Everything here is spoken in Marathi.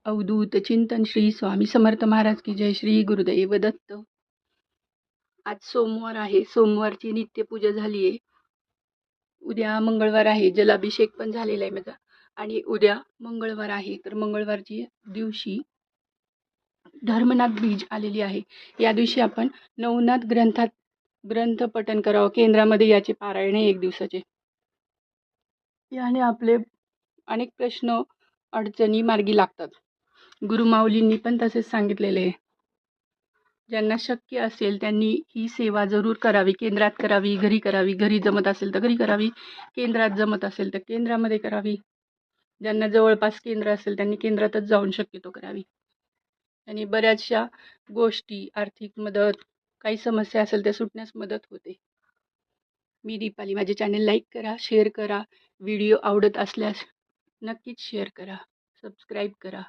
अवधूत चिंतन श्री स्वामी समर्थ महाराज की जय. श्री गुरुदेव दत्त. आज सोमवार आहे. सोमवारची नित्यपूजा झाली आहे. उद्या मंगळवार आहे. जलाभिषेक पण झालेला आहे माझा. आणि उद्या मंगळवार आहे, तर मंगळवारची दिवशी धर्मनाथ बीज आलेली आहे. या दिवशी आपण नवनाथ ग्रंथ पठण करावं. केंद्रामध्ये याचे पारायण आहे 1 दिवसाचे. याने आपले अनेक प्रश्न अडचणी मार्गी लागतात. गुरुमाऊलींनी पण तसेच सांगितलेले आहे. ज्यांना शक्य असेल त्यांनी ही सेवा जरूर करावी. केंद्रात करावी, घरी करावी. घरी जमत असेल तर घरी करावी, केंद्रात जमत असेल तर केंद्रामध्ये करावी. ज्यांना जवळपास केंद्र असेल त्यांनी केंद्रातच जाऊन शक्यतो करावी. आणि बऱ्याचशा गोष्टी, आर्थिक मदत, काही समस्या असेल त्या सुटण्यास मदत होते. मी दीपाली. माझे चॅनल लाईक करा, शेअर करा. व्हिडिओ आवडत असल्यास नक्कीच शेअर करा, सबस्क्राईब करा.